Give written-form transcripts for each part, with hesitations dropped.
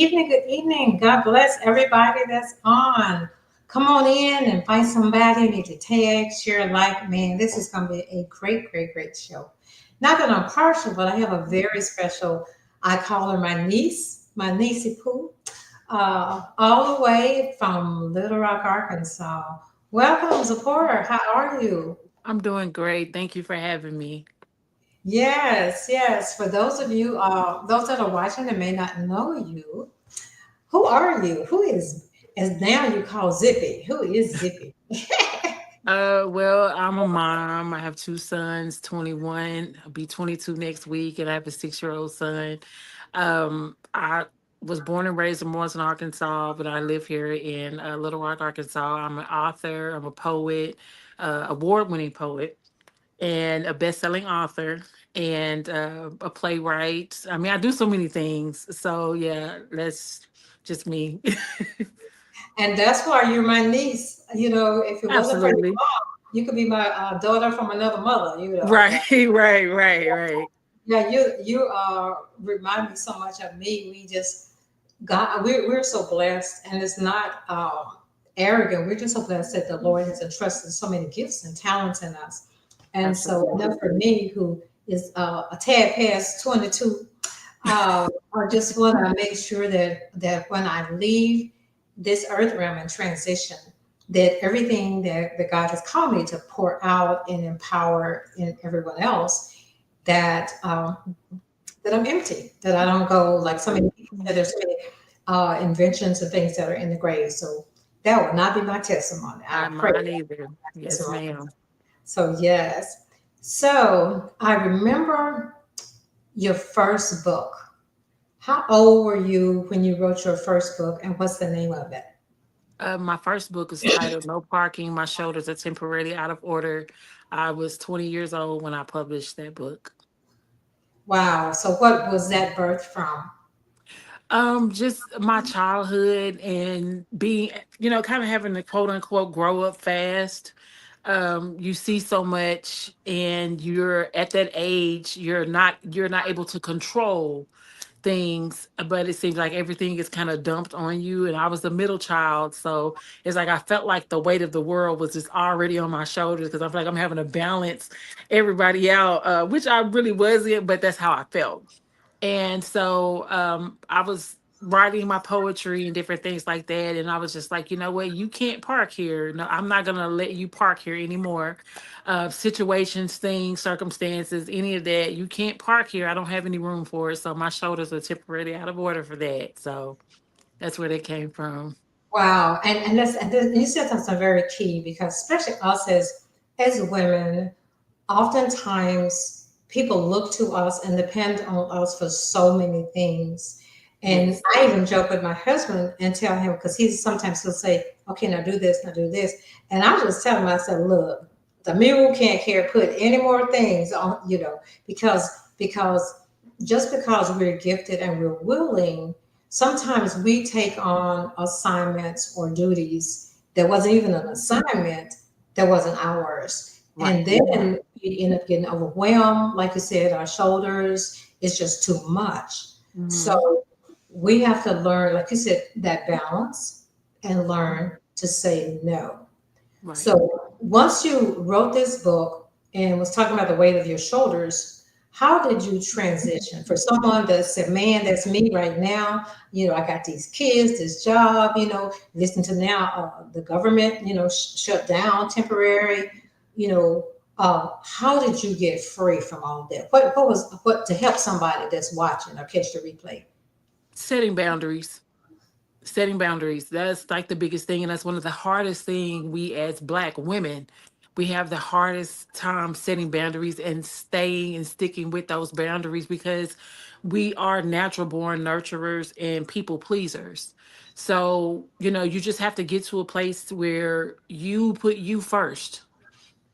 evening. Good evening. God bless everybody that's on. Come on in and find somebody. Need to tag, share, like. Man, this is going to be a great, great, great show. Not that I'm partial, but I have a very special. I call her my niecey Pooh, all the way from Little Rock, Arkansas. Welcome, Zipporiah. How are you? I'm doing great. Thank you for having me. Yes, yes. For those of you, those that are watching that may not know you, who are you? Who is, as now you call Zippy? Who is Zippy? Well, I'm a mom. I have two sons, 21, I'll be 22 next week, and I have a 6-year-old son. I was born and raised in Morrison, Arkansas, but I live here in Little Rock, Arkansas. I'm an author, I'm a poet, award-winning poet, and a best-selling author, and a playwright. I mean, I do so many things. So yeah, that's just me. And that's why you're my niece. If it wasn't for your Absolutely. mom, you could be my daughter from another mother. Right, right. Yeah, you remind me so much of me. We just we're so blessed, and it's not arrogant. We're just so blessed that the Lord has entrusted so many gifts and talents in us. And so, enough Absolutely. for me, who is a tad past 22, I just want to make sure that when I leave this earth realm and transition, that everything that God has called me to pour out and empower in everyone else, that that I'm empty, that I don't go like so many people that there's so many inventions and things that are in the grave. So that would not be my testimony. I Not pray mine that either. my Yes, testimony. ma'am. So yes. So I remember your first book. How old were you when you wrote your first book, and what's the name of it? My first book is titled No Parking, My Shoulders Are Temporarily Out of Order. I was 20 years old when I published that book. Wow. So what was that birth from? Just my childhood and being, kind of having to quote unquote grow up fast. You see so much and you're at that age, you're not able to control things, but it seems like everything is kind of dumped on you. And I was the middle child, so it's like I felt like the weight of the world was just already on my shoulders because I feel like I'm having to balance everybody out, which I really wasn't, but that's how I felt. And so I was writing my poetry and different things like that. And I was just like, you know what? You can't park here. No, I'm not going to let you park here anymore. Situations, things, circumstances, any of that. You can't park here. I don't have any room for it. So my shoulders are temporarily out of order for that. So that's where they came from. Wow. And you said something very key, because especially us as women, oftentimes people look to us and depend on us for so many things. And Yes. I even joke with my husband and tell him, because he'll say, okay, now do this, now do this. And I just tell him, I said, look, the mule can't care put any more things on, because just because we're gifted and we're willing, sometimes we take on assignments or duties that wasn't even an assignment, that wasn't ours. And Right. then we end up getting overwhelmed. Like you said, our shoulders, it's just too much. Hmm. So we have to learn, like you said, that balance, and learn to say no. Right. So once you wrote this book and was talking about the weight of your shoulders, how did you transition for someone that said, man, that's me right now? I got these kids, this job, listen to now the government, shut down temporary, you know, how did you get free from all that? What to help somebody that's watching or catch the replay? Setting boundaries. Setting boundaries, that's like the biggest thing, and that's one of the hardest thing we as Black women, we have the hardest time setting boundaries and staying and sticking with those boundaries because we are natural born nurturers and people pleasers. So you just have to get to a place where you put you first,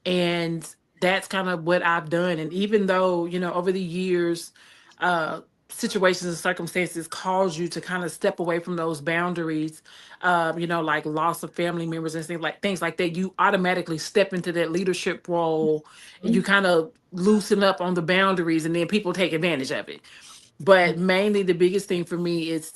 and that's kind of what I've done. And even though over the years, uh situations and circumstances cause you to kind of step away from those boundaries, like loss of family members and things like that, you automatically step into that leadership role and you kind of loosen up on the boundaries, and then people take advantage of it. But mainly the biggest thing for me is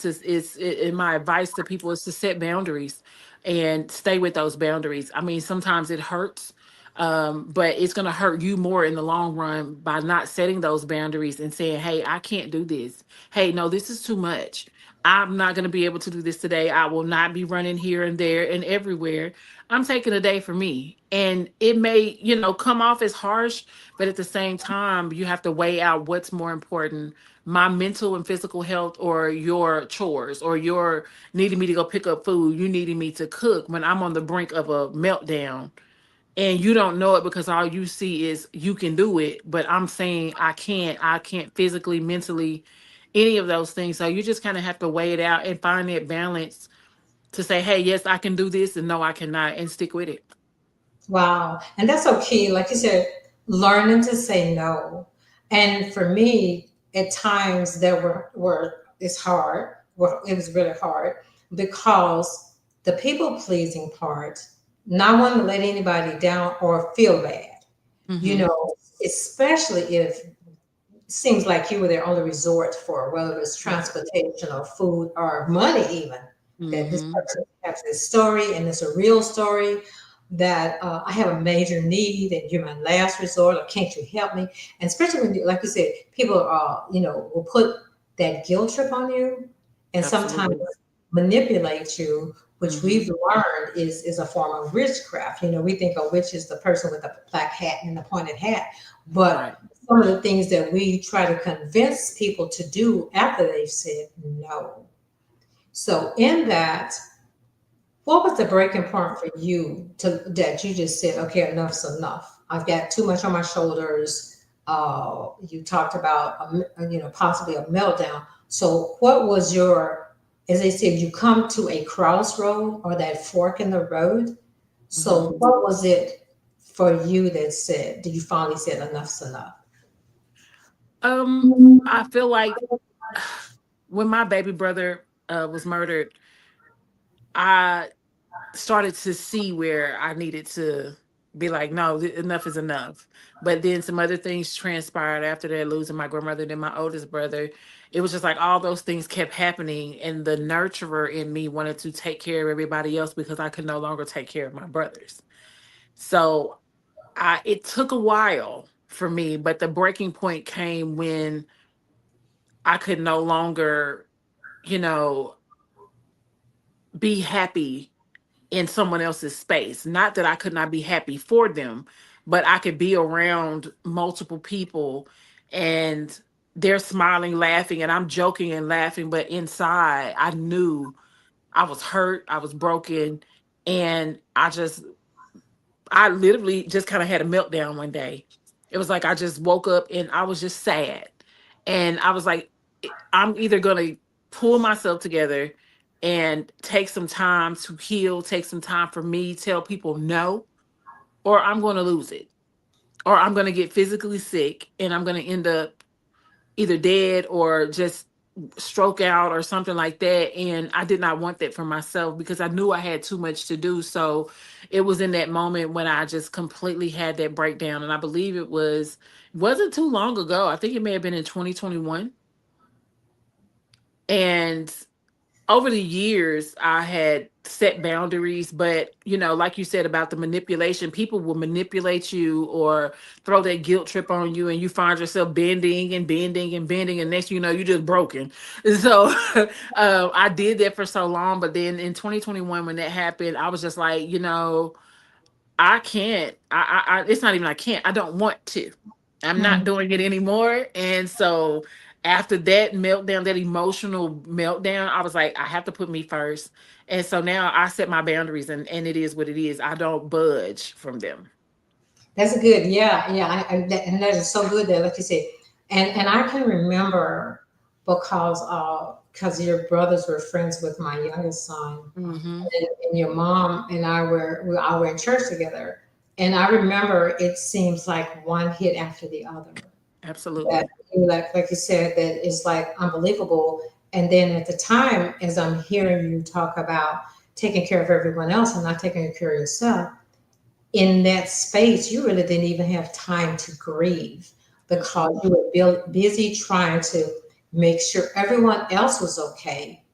and my advice to people is to set boundaries and stay with those boundaries. I mean, sometimes it hurts, but it's going to hurt you more in the long run by not setting those boundaries and saying, hey, I can't do this. Hey, no, this is too much. I'm not going to be able to do this today. I will not be running here and there and everywhere. I'm taking a day for me. And it may, come off as harsh, but at the same time, you have to weigh out what's more important, my mental and physical health, or your chores, or your needing me to go pick up food, you needing me to cook when I'm on the brink of a meltdown. And you don't know it because all you see is you can do it, but I'm saying I can't physically, mentally, any of those things. So you just kind of have to weigh it out and find that balance to say, hey, yes, I can do this, and no, I cannot, and stick with it. Wow. And that's so key. Like you said, learning to say no. And for me, at times there were it's hard. Well, it was really hard because the people pleasing part, not wanting to let anybody down or feel bad, you Mm-hmm. know, especially if seems like you were their only resort for whether it's Right. transportation or food or money even, that this Mm-hmm. person has this story and it's a real story, that I have a major need and you're my last resort, or can't you help me? And especially when you, like you said, people will put that guilt trip on you and sometimes Absolutely. manipulate you, which Mm-hmm. we've learned is a form of witchcraft. We think a witch is the person with the black hat and the pointed hat, Right. but some of the things that we try to convince people to do after they've said no. So in that, what was the breaking point for you to that you just said, okay, enough's enough. I've got too much on my shoulders. You talked about possibly a meltdown. So what was your, as they said, you come to a crossroad or that fork in the road. Mm-hmm. So what was it for you that said, did you finally said enough's enough? I feel like when my baby brother was murdered, I started to see where I needed to be like, no, enough is enough. But then some other things transpired after that, losing my grandmother, then my oldest brother. It was just like all those things kept happening, and the nurturer in me wanted to take care of everybody else because I could no longer take care of my brothers. So it took a while for me, but the breaking point came when I could no longer, you know, be happy in someone else's space. Not that I could not be happy for them, but I could be around multiple people and they're smiling, laughing, and I'm joking and laughing. But inside, I knew I was hurt, I was broken, and I literally just kind of had a meltdown one day. It was like I just woke up and I was just sad. And I was like, I'm either going to pull myself together and take some time to heal, take some time for me, tell people no, or I'm going to lose it, or I'm going to get physically sick and I'm going to end up either dead or just stroke out or something like that. And I did not want that for myself because I knew I had too much to do. So it was in that moment when I just completely had that breakdown. And I believe wasn't too long ago. I think it may have been in 2021. And over the years I had set boundaries, but like you said about the manipulation, people will manipulate you or throw that guilt trip on you, and you find yourself bending and bending and bending, and next you know you're just broken. So I did that for so long, but then in 2021 when that happened, I was just like, I can't. It's not even I can't. I don't want to. I'm not Hmm. doing it anymore. And so after that meltdown, that emotional meltdown, I was like, I have to put me first. And so now I set my boundaries, and it is what it is. I don't budge from them. That's good. Yeah, yeah. And that is so good that, like you said, and I can remember because your brothers were friends with my youngest son, Hmm. and your mom and I were in church together, and I remember it seems like one hit after the other. That Absolutely. like you said, that is like unbelievable. And then at the time, as I'm hearing you talk about taking care of everyone else and not taking care of yourself, in that space, you really didn't even have time to grieve because you Absolutely. were busy trying to make sure everyone else was okay.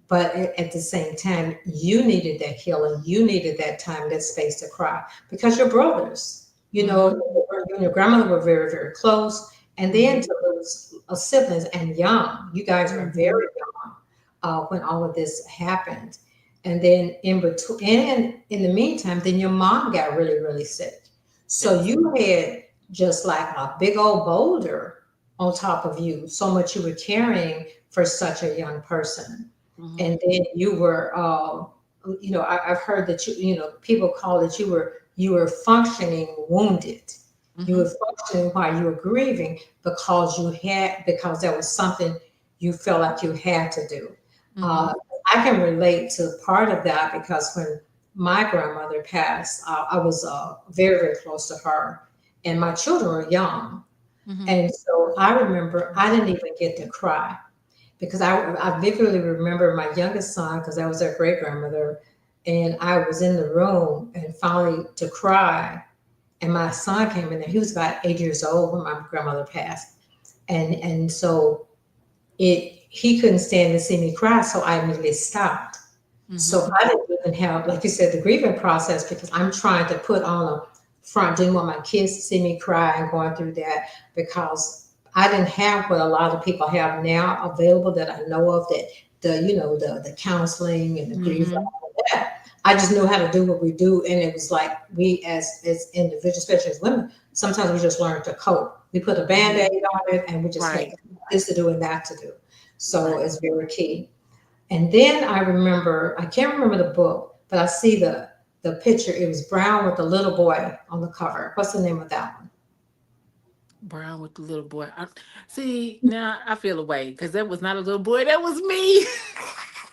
But at the same time, you needed that healing. You needed that time, that space to cry because your brothers, Mm-hmm. you and your grandmother were very, very close. And then Mm-hmm. to lose siblings and young, you guys were Mm-hmm. very young when all of this happened. And then in between, and in the meantime, then your mom got really, really sick. So Yes. you had just like a big old boulder on top of you, so much you were carrying for such a young person. Mm-hmm. And then you were, I've heard that people call it you were functioning wounded. You Mm-hmm. were functioning while you were grieving because that was something you felt like you had to do. Mm-hmm. Uh, I can relate to part of that because when my grandmother passed, I was very, very close to her, and my children were young. Mm-hmm. And so I remember I didn't even get to cry because I vividly remember my youngest son, because I was their great grandmother, and I was in the room and finally to cry. And my son came in there. He was about 8 years old when my grandmother passed. And so he couldn't stand to see me cry, so I immediately stopped. So Mm-hmm. I didn't even have, like you said, the grieving process because I'm trying to put on a front. Didn't want my kids to see me cry and going through that because I didn't have what a lot of people have now available that I know of, that the counseling and the grief, Mm-hmm. all of that. I just knew how to do what we do, and it was like we as individuals, especially as women, sometimes we just learn to cope. We put a Mm-hmm. band-aid on it, and we just make Right. this to do and that to do. So Right. it's very key. And then I remember, I can't remember the book, but I see the picture. It was brown with the little boy on the cover. What's the name of that Brown with the little boy. See, now I feel away because that was not a little boy. That was me.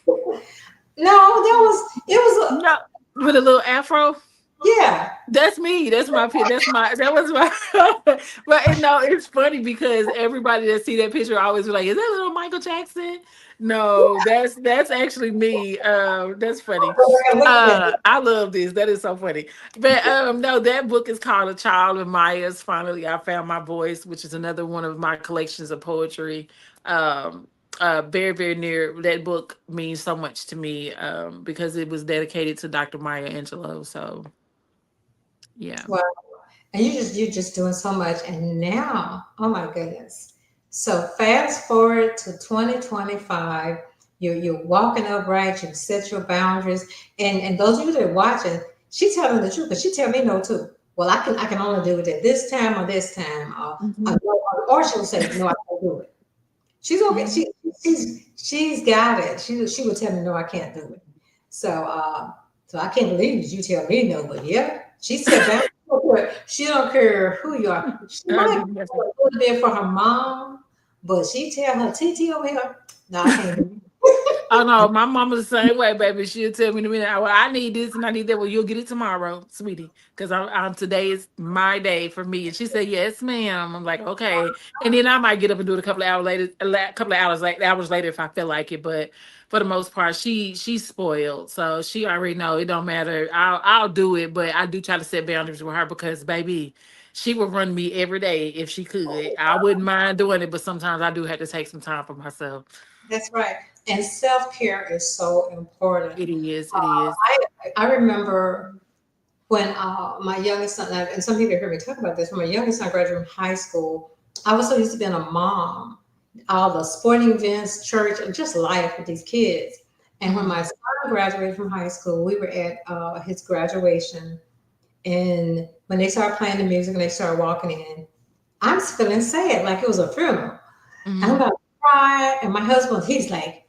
one? No, that was it was a No, with a little afro. yeah. That's me. That's my picture. That was my but no, it's funny because everybody that see that picture always be like, is that little Michael Jackson? No, that's actually me. That's funny. Okay, look at that. I love this. That is so funny. But no, that book is called A Child of Maya's. Finally, I Found My Voice, which is another one of my collections of poetry. Um very, very near. That book means so much to me because it was dedicated to Dr. Maya Angelou. So yeah. Well, and you're just doing so much. And now, oh my goodness. So fast forward to 2025, you're walking upright, you set your boundaries. And those of you that are watching, she's telling the truth, but she tell me no too. Well, I can only do it at this time or this time, Mhm. or she'll say, no, I can't do it. She's okay. Mhm. She's got it. She would tell me no, I can't do it. So I can't believe you tell me no, but yeah, she said that. She don't care who you are. She I might do do nothing. a little bit for her mom, but she tell her TT over here, no, I can't do Oh no, it. my mama's the same way, baby. She'll tell me in a minute, well, I need this and I need that. Well, you'll get it tomorrow, sweetie. Because I'm today is my day for me. And she said, yes, ma'am. I'm like, okay. And then I might get up and do it a couple of hours later, couple of hours later if I feel like it. But for the most part, she's spoiled. So she already know it don't matter. I'll do it, but I do try to set boundaries with her because baby, she would run me every day if she could. I wouldn't mind doing it, but sometimes I do have to take some time for myself. That's right. And self care is so important. It is. It is. I remember when my youngest son, and some people hear me talk about this, when my youngest son graduated from high school, I was so used to being a mom, all the sporting events, church, and just life with these kids. And when Mhm. my son graduated from high school, we were at his graduation. And when they started playing the music and they started walking in, I'm feeling sad, like it was a funeral. I'm Mhm. about to cry. And my husband, he's like,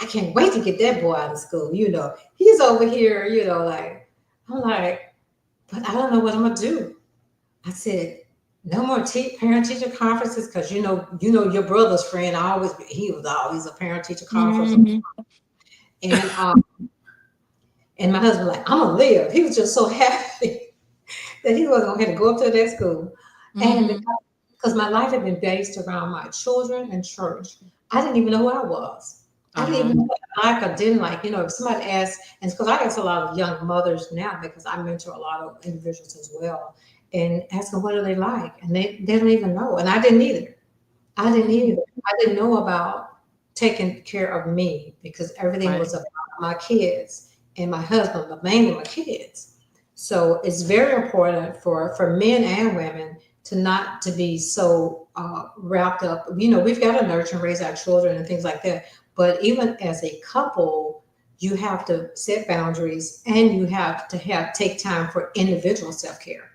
I can't wait to get that boy out of school. He's over here, like, I'm like, but I don't know what I'm gonna do. I said, no more parent teacher conferences because your brother's friend he was always a parent teacher conference, Mhm. and and my husband like, I'm gonna live. He was just so happy that he wasn't gonna have to go up to that school, and Mhm. because my life had been based around my children and church, I didn't even know who I was. I didn't Uh-huh. even know what I like or didn't like. If somebody asked, and because I ask a lot of young mothers now because I mentor a lot of individuals as well, and ask them what do they like, and they don't even know, and I didn't either. I didn't Mhm. either. I didn't know about taking care of me because everything Right. was about my kids and my husband, but mainly my kids. So it's very important for men and women to not to be so wrapped up. You know, we've got to nurture and raise our children and things like that. But even as a couple, you have to set boundaries and you have to have take time for individual self care.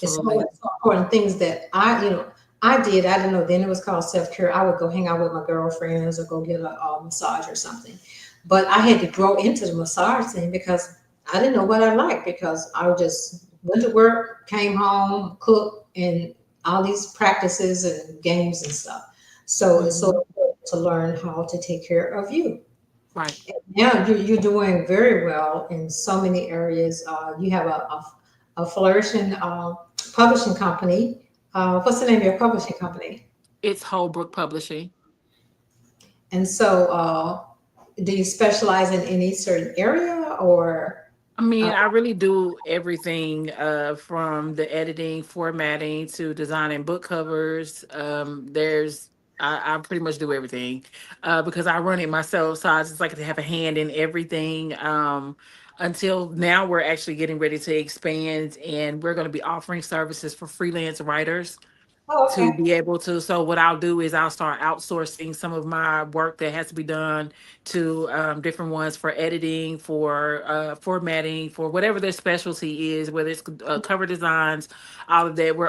It's so, Absolutely. it's so important things that I did. I didn't know then it was called self care. I would go hang out with my girlfriends or go get a massage or something. But I had to grow into the massage thing because I didn't know what I liked because I just went to work, came home, cooked, and all these practices and games and stuff. So it's so Hmm. important to learn how to take care of you. Right. Yeah, you're doing very well in so many areas. You have a flourishing publishing company. What's the name of your publishing company? It's Holbrook Publishing. And so, do you specialize in any certain area or? I Uh, mean, I really do everything from the editing, formatting to designing book covers. I pretty much do everything because I run it myself. So I just like to have a hand in everything. Until now, we're actually getting ready to expand and we're going to be offering services for freelance writers oh, to okay. be able to. So what I'll do is I'll start outsourcing some of my work that has to be done to different ones for editing, for formatting, for whatever their specialty is, whether it's cover designs, all of that. We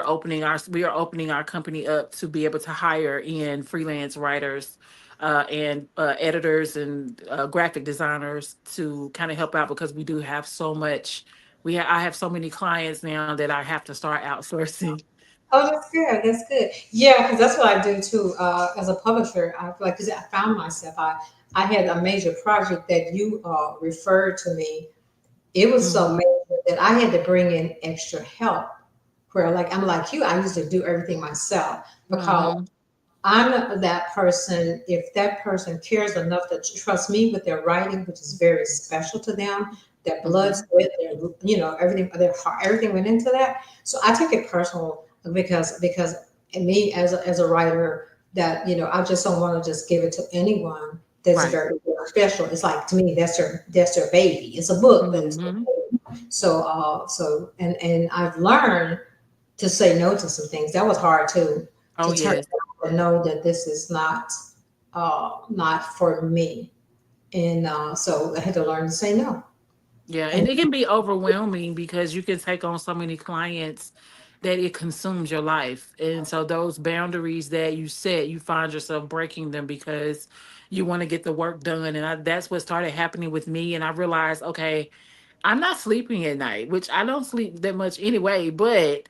are opening our company up to be able to hire in freelance writers. And editors and graphic designers to kind of help out because we do have so much. I have so many clients now that I have to start outsourcing. Oh, that's good. That's good. Yeah, because that's what I do too. As a publisher, I feel like because I found myself, I had a major project that you referred to me. It was so Hmm. major that I had to bring in extra help. Where like I'm like you, I used to do everything myself because Hmm. I'm that person. If that person cares enough to trust me with their writing, which is very special to them, their blood, Hmm. sweat, their everything, their heart, everything went into that. So I take it personal because me as a writer, that I just don't want to just give it to anyone that's Right. very special. It's like to me that's their baby. It's a book, but it's Hmm. so I've learned to say no to some things. That was hard too, Oh to turn yes. down and know that this is not for me. And so I had to learn to say no. Yeah, And and it can be overwhelming because you can take on so many clients that it consumes your life. And so those boundaries that you set, you find yourself breaking them because you want to get the work done. And that's what started happening with me. And I realized, okay, I'm not sleeping at night, which I don't sleep that much anyway, but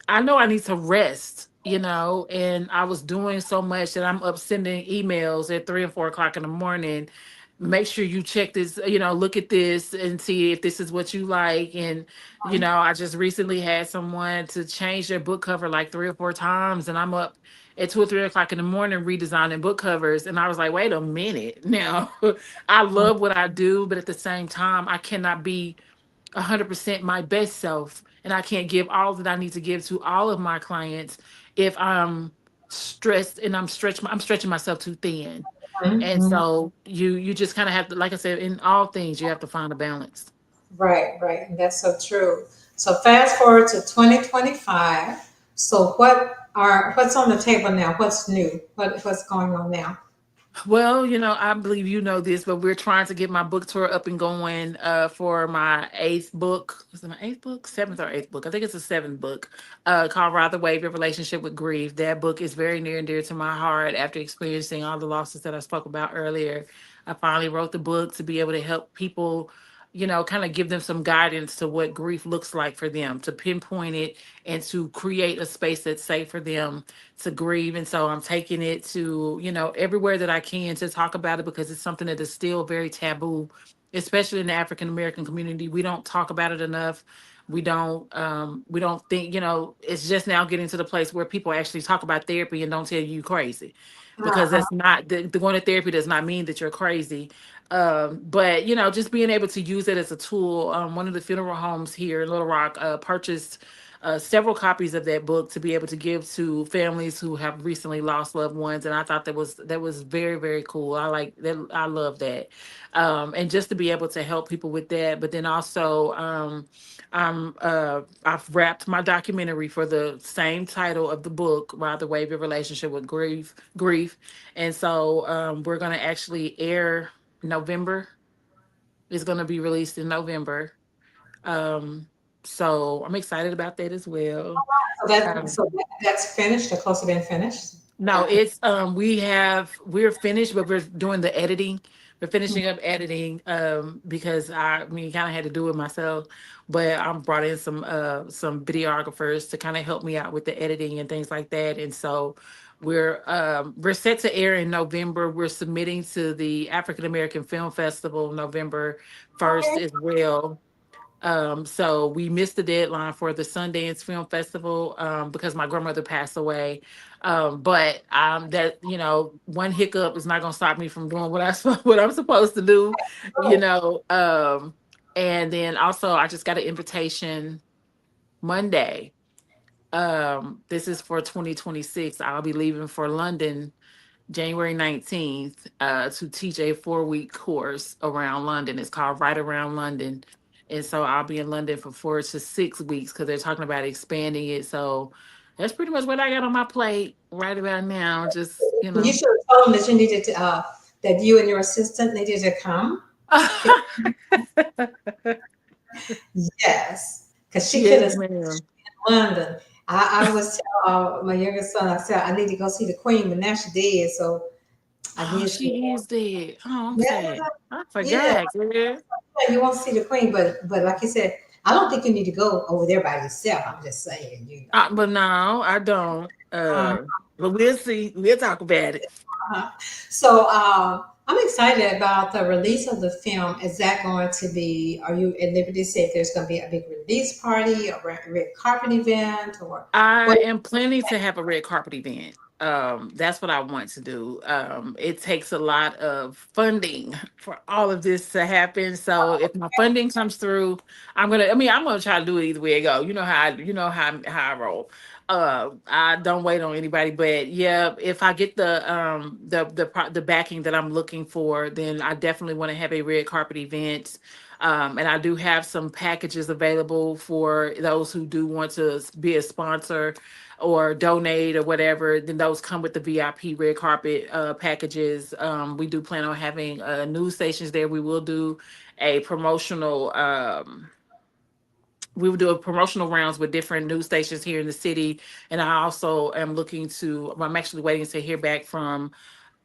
I know I need to rest, and I was doing so much that I'm up sending emails at 3 and 4 o'clock in the morning. Make sure you check this, look at this and see if this is what you like. And, I just recently had someone to change their book cover like 3 or 4 times, and I'm up at 2 or 3 o'clock in the morning redesigning book covers. And I was like, wait a minute. Now, I love what I do, but at the same time, I cannot be 100% my best self, and I can't give all that I need to give to all of my clients if I'm stressed and I'm stretching myself too thin. And Mhm. so you just kind of have to, like I said, in all things you have to find a balance. Right, right, and that's so true. So fast forward to 2025. So what's on the table now? What's new? What's going on now? Well, I believe you know this, but we're trying to get my book tour up and going for my eighth book. Is it my eighth book? Seventh or eighth book? I think it's a seventh book called Ride the Wave, Your Relationship with Grief. That book is very near and dear to my heart after experiencing all the losses that I spoke about earlier. I finally wrote the book to be able to help people, kind of give them some guidance to what grief looks like for them, to pinpoint it and to create a space that's safe for them to grieve. And so I'm taking it to, everywhere that I can to talk about it because it's something that is still very taboo, especially in the African American community. We don't talk about it enough. We don't think, it's just now getting to the place where people actually talk about therapy and don't tell you crazy. Because Uh-huh. that's not the going to therapy does not mean that you're crazy. But just being able to use it as a tool. One of the funeral homes here in Little Rock purchased several copies of that book to be able to give to families who have recently lost loved ones, and I thought that was very, very cool. I like that. I love that, and just to be able to help people with that. But then also, I've wrapped my documentary for the same title of the book, "Ride the Wave of Relationship with Grief," and so we're going to actually air November. It's going to be released in November. Um, so I'm excited about that as well. Um, That's finished or close to being finished. no, That, it's we're finished, but we're doing the editing. We're finishing up editing because I mean kind of had to do it myself, but I'm brought in some videographers to kind of help me out with the editing and things like that. And so we're set to air in November. We're submitting to the African American Film Festival November 1st okay. as well. So we missed the deadline for the Sundance Film Festival because my grandmother passed away. But that one hiccup is not going to stop me from doing what what I'm supposed to do, you Oh, know. And then also I just got an invitation Monday. This is for 2026. I'll be leaving for London January 19th to teach a 4-week course around London. It's called Right Around London. And so I'll be in London for 4 to 6 weeks because they're talking about expanding it. So that's pretty much what I got on my plate right about now. Just, you should have told them that you needed to, that you and your assistant needed to come. Yes, because she could Yes, have said ma'am. London. I was my youngest son. I said I need to go see the Queen, but now she dead, so I Oh, guess she is dead. Oh, I'm yeah, sad. I yeah, forgot, girl. you want to see the Queen, but like you said, I don't think you need to go over there by yourself. I'm just saying, you know. But no, I don't. Uh, But we'll see. We'll talk about it. uh, so I'm excited about the release of the film. Is that going to be? Are you at liberty to say if there's going to be a big release party or a red carpet event or I what? am planning to have a red carpet event. That's what I want to do. It takes a lot of funding for all of this to happen. So if my funding comes through, I'm gonna try to do it either way it go. You know how I roll. I don't wait on anybody, but yeah, if I get the backing that I'm looking for, then I definitely want to have a red carpet event. And I do have some packages available for those who do want to be a sponsor or donate or whatever. Then those come with the VIP red carpet packages. We do plan on having news stations there. A promotional. We will do a promotional rounds with different news stations here in the city, and I also am looking to. I'm actually waiting to hear back from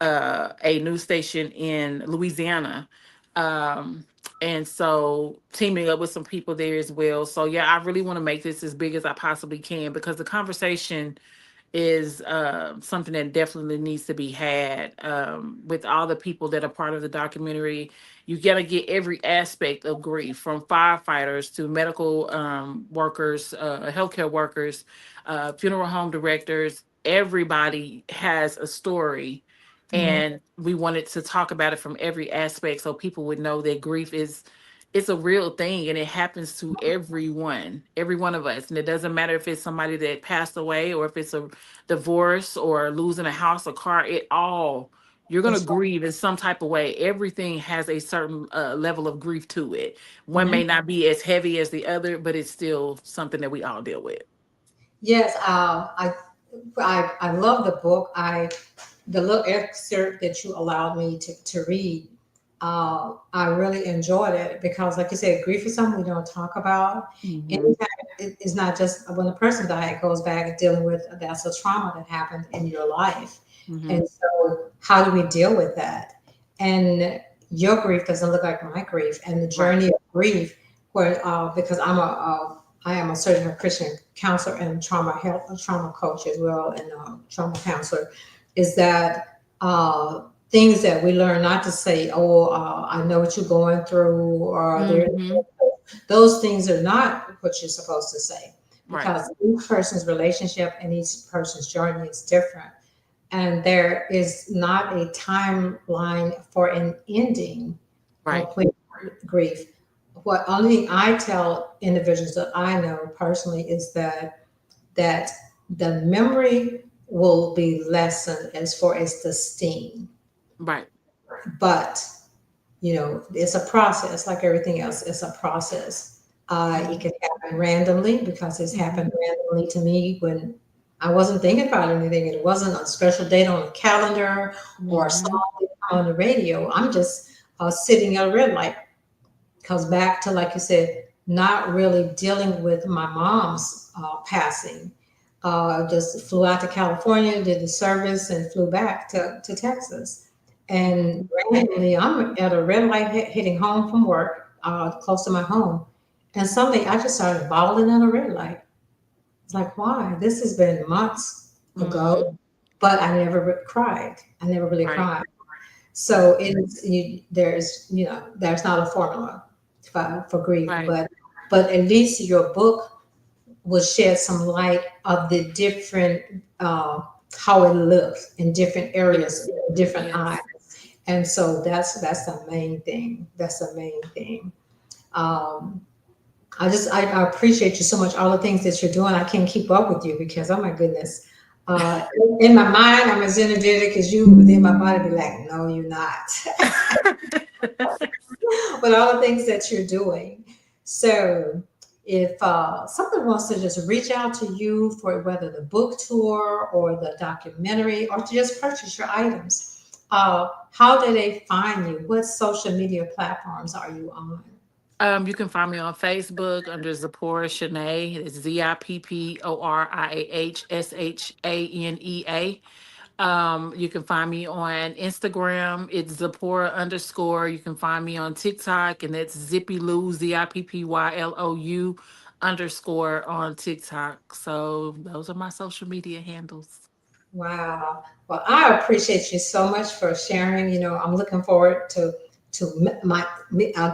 a news station in Louisiana. Um, and so teaming up with some people there as well. So yeah, I really want to make this as big as I possibly can because the conversation is something that definitely needs to be had with all the people that are part of the documentary. You got to get every aspect of grief from firefighters to medical workers, healthcare workers, funeral home directors. Everybody has a story. Mhm. And we wanted to talk about it from every aspect so people would know that grief is it's a real thing and it happens to every one of us. And it doesn't matter if it's somebody that passed away or if it's a divorce or losing a house or car, you're going to That's right. grieve in some type of way. Everything has a certain level of grief to it. One Mhm. may not be as heavy as the other, but it's still something that we all deal with. Yes, I love the book. The little excerpt that you allowed me to read, I really enjoyed it because, like you said, grief is something we don't talk about. Hmm. Anytime it's not just when a person dies, it goes back and dealing with that's a trauma that happened in your life, Hmm. and so how do we deal with that? And your grief doesn't look like my grief, and the Right, journey of grief, where because I am a certified Christian counselor and trauma coach as well, and trauma counselor. Is that things that we learn not to say? Oh, I know what you're going through, or there. hmm Those things are not what you're supposed to say right, because each person's relationship and each person's journey is different, and there is not a timeline for an ending right, of when grief. what only thing I tell individuals that I know personally is that the memory will be lessened as far as the steam, Right. but it's a process like everything else. It's a process. It Mhm. can happen randomly because it's happened Mhm. randomly to me when I wasn't thinking about anything. It wasn't a special date on the calendar or a Mhm. song on the radio. I'm just sitting at a red light. Comes back to, like you said, not really dealing with my mom's passing. Just flew out to California, did the service, and flew back to Texas. And Mhm. randomly, I'm at a red light hitting home from work, close to my home. And suddenly I just started bawling at a red light. It's like, why? This has been months ago, Mhm. but I never cried. I never really Right. cried. So Right. there's not a formula for grief, Right. but at least your book will shed some light of the different how it looks in different areas, Yes. different eyes, Yes. and so that's the main thing. That's the main thing. Um, I appreciate you so much. All the things that you're doing, I can't keep up with you because oh my goodness. Uh, in my mind, I'm as energetic as you, but then my body be like, no, you're not. But all the things that you're doing. So if someone wants to just reach out to you for whether the book tour or the documentary or to just purchase your items, how do they find you? What social media platforms are you on? You can find me on Facebook under Zipporiah Shanae. It's ZIPPORIAHSHANEA. You can find me on Instagram. It's Zippora underscore. You can find me on TikTok, and that's Zippylou, ZIPPYLOU underscore on TikTok. So those are my social media handles. Wow. Well, I appreciate you so much for sharing. I'm looking forward to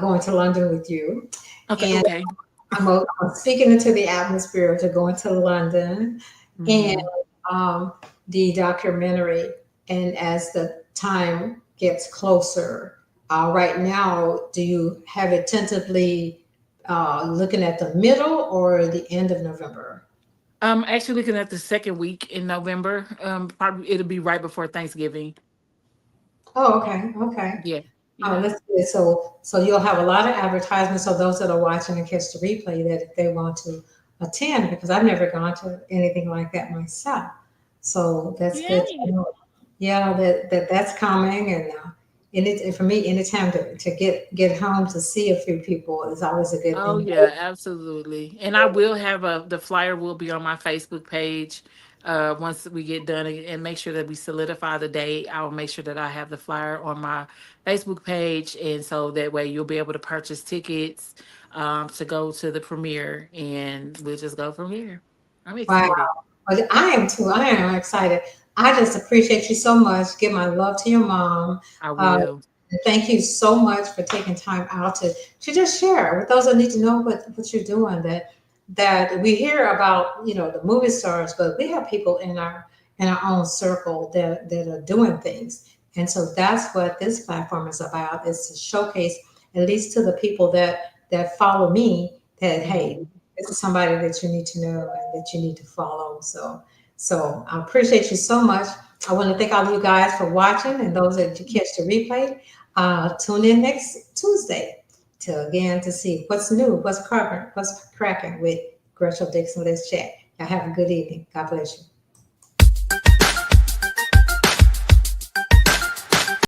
going to London with you, Okay, and okay. I'm speaking into the atmosphere to going to London and Hmm. um, the documentary. And as the time gets closer, right now, do you have it tentatively looking at the middle or the end of November? I'm actually looking at the second week in November. Probably it'll be right before Thanksgiving. Oh, okay, okay. Yeah, Oh, yeah. that's good. So you'll have a lot of advertisements. So those that are watching and catch the replay, that if they want to attend, because I've never gone to anything like that myself. So that's good to Yay. know. Yeah, that's coming, and for me, anytime to get home to see a few people is always a good Oh thing. yeah, absolutely. And I will have the flyer will be on my Facebook page once we get done and make sure that we solidify the date. I will make sure that I have the flyer on my Facebook page, and so that way you'll be able to purchase tickets to go to the premiere, and we'll just go from here. I'm Wow. excited. But I am too. I am excited. I just appreciate you so much. Give my love to your mom. I Uh, will. and thank you so much for taking time out to just share with those that need to know what you're doing. That we hear about, the movie stars, but we have people in our own circle that are doing things. And so that's what this platform is about, is to showcase, at least to the people that follow me, that hey, Mhm. this is somebody that you need to know and that you need to follow. So I appreciate you so much. I want to thank all of you guys for watching and those that you catch the replay. Tune in next Tuesday to see what's new, what's cracking with Gretchel Dixon. Let's chat. Y'all have a good evening. God bless you.